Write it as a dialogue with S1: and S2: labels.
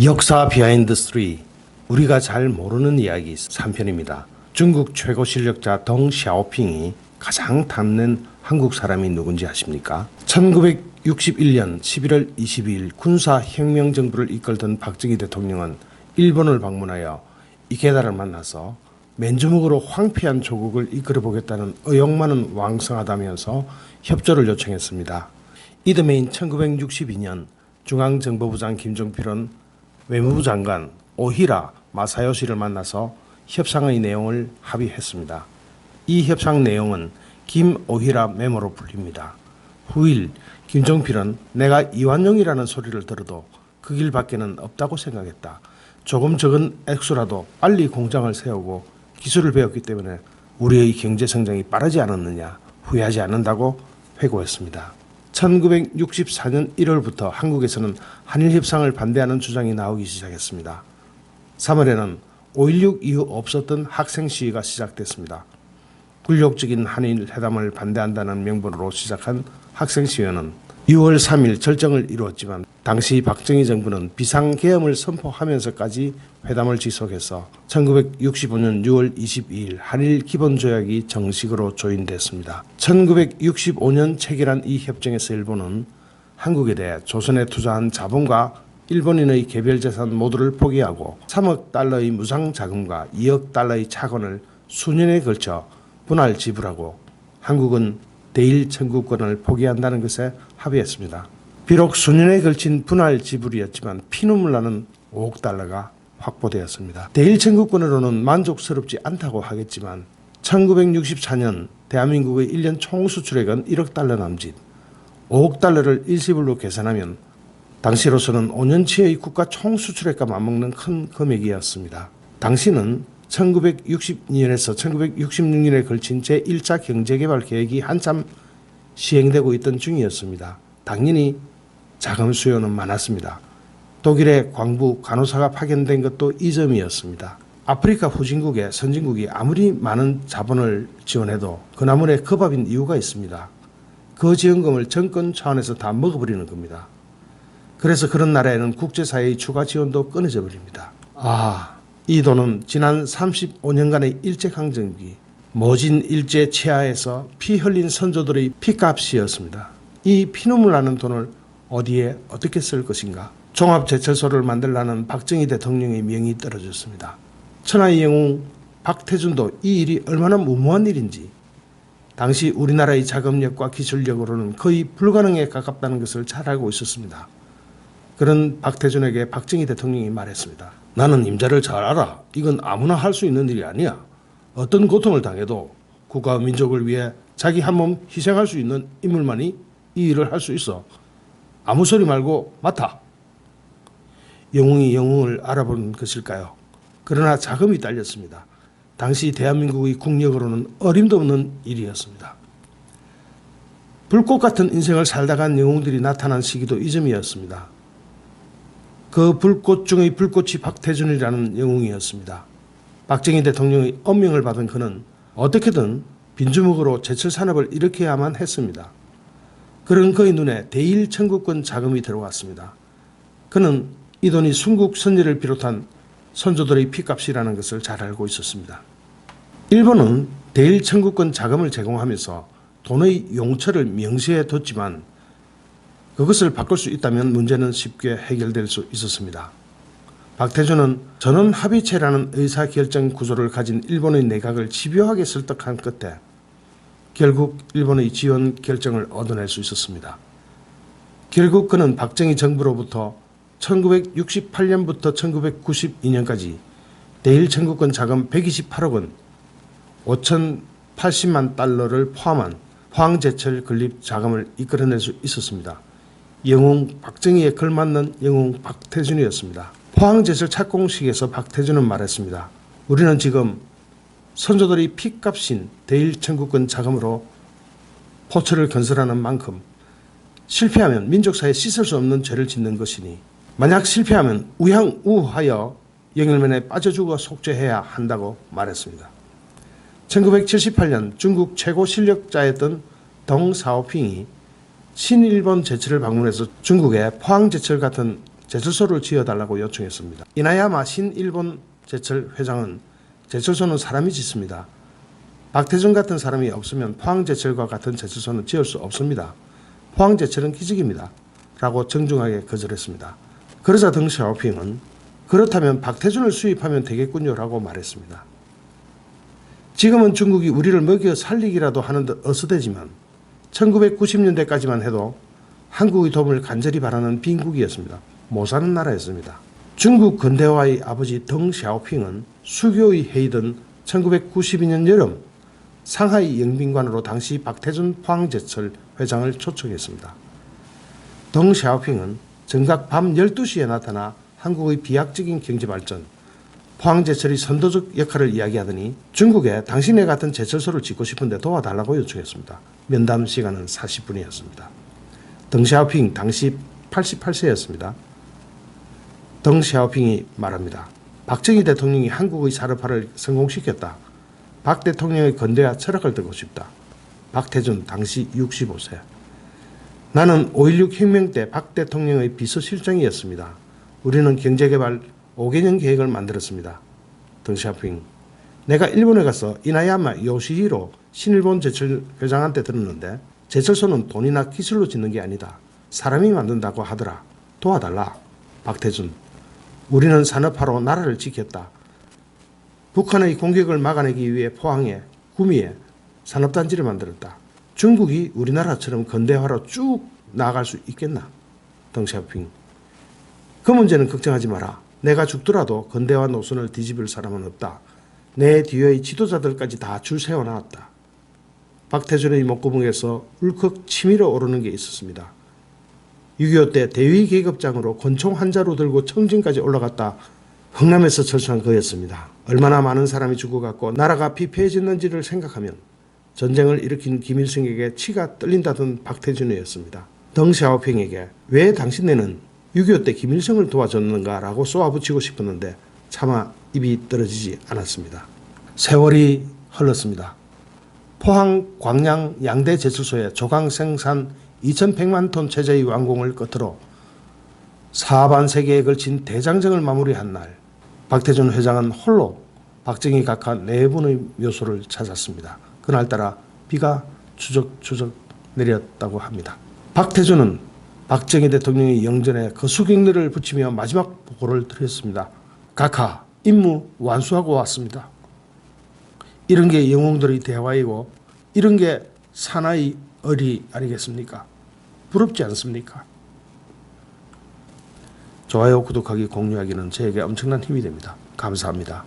S1: 역사 비하인드 3 우리가 잘 모르는 이야기 3편입니다. 중국 최고 실력자 덩 샤오핑이 가장 탐낸 한국 사람이 누군지 아십니까? 1961년 11월 22일 군사혁명 정부를 이끌던 박정희 대통령은 일본을 방문하여 이케다를 만나서 맨주먹으로 황폐한 조국을 이끌어보겠다는 의욕만은 왕성하다면서 협조를 요청했습니다. 이듬해인 1962년 중앙정보부장 김종필은 외무부 장관 오히라 마사요시를 만나서 협상의 내용을 합의했습니다. 이 협상 내용은 김오히라 메모로 불립니다. 후일 김종필은 내가 이완용이라는 소리를 들어도 그 길밖에는 없다고 생각했다. 조금 적은 액수라도 빨리 공장을 세우고 기술을 배웠기 때문에 우리의 경제 성장이 빠르지 않았느냐 후회하지 않는다고 회고했습니다. 1964년 1월부터 한국에서는 한일협상을 반대하는 주장이 나오기 시작했습니다. 3월에는 5.16 이후 없었던 학생 시위가 시작됐습니다. 굴욕적인 한일 회담을 반대한다는 명분으로 시작한 학생 시위는 6월 3일 절정을 이루었지만 당시 박정희 정부는 비상계엄을 선포하면서까지 회담을 지속해서 1965년 6월 22일 한일 기본조약이 정식으로 조인됐습니다. 1965년 체결한 이 협정에서 일본은 한국에 대해 조선에 투자한 자본과 일본인의 개별 재산 모두를 포기하고 3억 달러의 무상 자금과 2억 달러의 차관을 수년에 걸쳐 분할 지불하고 한국은 대일 청구권을 포기한다는 것에 합의했습니다. 비록 수년에 걸친 분할 지불이었지만 피눈물 나는 5억 달러가 확보되었습니다. 대일 청구권으로는 만족스럽지 않다고 하겠지만 1964년 대한민국의 1년 총수출액은 1억 달러 남짓, 5억 달러를 일시불로 계산하면 당시로서는 5년치의 국가 총수출액과 맞먹는 큰 금액이었습니다. 당시는 1962년에서 1966년에 걸친 제1차 경제개발 계획이 한참 시행되고 있던 중이었습니다. 당연히 자금 수요는 많았습니다. 독일의 광부 간호사가 파견된 것도 이 점이었습니다. 아프리카 후진국에 선진국이 아무리 많은 자본을 지원해도 그 나물에 그 밥인 이유가 있습니다. 그 지원금을 정권 차원에서 다 먹어버리는 겁니다. 그래서 그런 나라에는 국제사회의 추가 지원도 끊어져 버립니다. 이 돈은 지난 35년간의 일제강점기 모진 일제 치하에서 피 흘린 선조들의 피값이었습니다. 이 피눈물 나는 돈을 어디에 어떻게 쓸 것인가? 종합제철소를 만들라는 박정희 대통령의 명이 떨어졌습니다. 천하의 영웅 박태준도 이 일이 얼마나 무모한 일인지 당시 우리나라의 자금력과 기술력으로는 거의 불가능에 가깝다는 것을 잘 알고 있었습니다. 그런 박태준에게 박정희 대통령이 말했습니다. 나는 임자를 잘 알아. 이건 아무나 할 수 있는 일이 아니야. 어떤 고통을 당해도 국가와 민족을 위해 자기 한 몸 희생할 수 있는 인물만이 이 일을 할 수 있어. 아무 소리 말고 맡아. 영웅이 영웅을 알아보는 것일까요? 그러나 자금이 딸렸습니다. 당시 대한민국의 국력으로는 어림도 없는 일이었습니다. 불꽃 같은 인생을 살다 간 영웅들이 나타난 시기도 이 점이었습니다. 그 불꽃 중의 불꽃이 박태준이라는 영웅이었습니다. 박정희 대통령의 엄명을 받은 그는 어떻게든 빈주먹으로 제철산업을 일으켜야만 했습니다. 그런 그의 눈에 대일 청구권 자금이 들어왔습니다. 그는 이 돈이 순국 선열을 비롯한 선조들의 피값이라는 것을 잘 알고 있었습니다. 일본은 대일 청구권 자금을 제공하면서 돈의 용처를 명시해 뒀지만 그것을 바꿀 수 있다면 문제는 쉽게 해결될 수 있었습니다. 박태준은 전원 합의체라는 의사결정 구조를 가진 일본의 내각을 집요하게 설득한 끝에 결국 일본의 지원 결정을 얻어낼 수 있었습니다. 결국 그는 박정희 정부로부터 1968년부터 1992년까지 대일 청구권 자금 128억 원, 5,080만 달러를 포함한 포항제철 건립 자금을 이끌어낼 수 있었습니다. 영웅 박정희에 걸맞는 영웅 박태준이었습니다. 포항제철 착공식에서 박태준은 말했습니다. 우리는 지금 선조들의 피값인 대일 청구권 자금으로 포철을 건설하는 만큼 실패하면 민족사에 씻을 수 없는 죄를 짓는 것이니 만약 실패하면 우양우하여 영일면에 빠져 죽어 속죄해야 한다고 말했습니다. 1978년 중국 최고 실력자였던 덩 샤오핑이 신일본 제철을 방문해서 중국의 포항제철 같은 제철소를 지어달라고 요청했습니다. 이나야마 신일본 제철 회장은 제철소는 사람이 짓습니다. 박태준 같은 사람이 없으면 포항제철과 같은 제철소는 지을 수 없습니다. 포항제철은 기적입니다. 라고 정중하게 거절했습니다. 그러자 덩 샤오핑은 그렇다면 박태준을 수입하면 되겠군요 라고 말했습니다. 지금은 중국이 우리를 먹여 살리기라도 하는 듯 어수되지만 1990년대까지만 해도 한국의 도움을 간절히 바라는 빈국이었습니다. 못 사는 나라였습니다. 중국 근대화의 아버지 덩 샤오핑은 수교의 해이던 1992년 여름 상하이 영빈관으로 당시 박태준 포항제철 회장을 초청했습니다. 덩 샤오핑은 정각 밤 12시에 나타나 한국의 비약적인 경제발전, 포항제철의 선도적 역할을 이야기하더니 중국에 당신네 같은 제철소를 짓고 싶은데 도와달라고 요청했습니다. 면담 시간은 40분이었습니다. 덩 샤오핑 당시 88세였습니다. 덩 샤오핑이 말합니다. 박정희 대통령이 한국의 산업화를 성공시켰다. 박 대통령의 건대와 철학을 듣고 싶다. 박태준 당시 65세. 나는 5.16 혁명 때 박 대통령의 비서실장이었습니다. 우리는 경제개발 5개년 계획을 만들었습니다. 덩 샤오핑. 내가 일본에 가서 이나야마 요시히로 신일본 제철 회장한테 들었는데 제철소는 돈이나 기술로 짓는 게 아니다. 사람이 만든다고 하더라. 도와달라. 박태준. 우리는 산업화로 나라를 지켰다. 북한의 공격을 막아내기 위해 포항에, 구미에 산업단지를 만들었다. 중국이 우리나라처럼 근대화로 쭉 나아갈 수 있겠나? 덩 샤오핑. 그 문제는 걱정하지 마라. 내가 죽더라도 근대화 노선을 뒤집을 사람은 없다. 내 뒤의 지도자들까지 다 줄 세워놨다. 박태준의 목구멍에서 울컥 치밀어 오르는 게 있었습니다. 6.25 때 대위 계급장으로 권총 한 자루 들고 청진까지 올라갔다 흥남에서 철수한 그였습니다. 얼마나 많은 사람이 죽어갔고 나라가 피폐해졌는지를 생각하면 전쟁을 일으킨 김일성에게 치가 떨린다던 박태준이었습니다. 덩 샤오핑에게 왜 당신네는 6.25 때 김일성을 도와줬는가라고 쏘아붙이고 싶었는데 차마 입이 떨어지지 않았습니다. 세월이 흘렀습니다. 포항 광양 양대 제철소의 조강 생산 2100만 톤 체제의 완공을 끝으로 사반세기에 걸친 대장정을 마무리한 날 박태준 회장은 홀로 박정희 각하 4분의 묘소를 찾았습니다. 그날따라 비가 추적추적 내렸다고 합니다. 박태준은 박정희 대통령의 영전에 거수경례를 붙이며 마지막 보고를 드렸습니다. 각하, 임무 완수하고 왔습니다. 이런 게 영웅들의 대화이고 이런 게 사나이 어리 아니겠습니까? 부럽지 않습니까? 좋아요, 구독하기, 공유하기는 저에게 엄청난 힘이 됩니다. 감사합니다.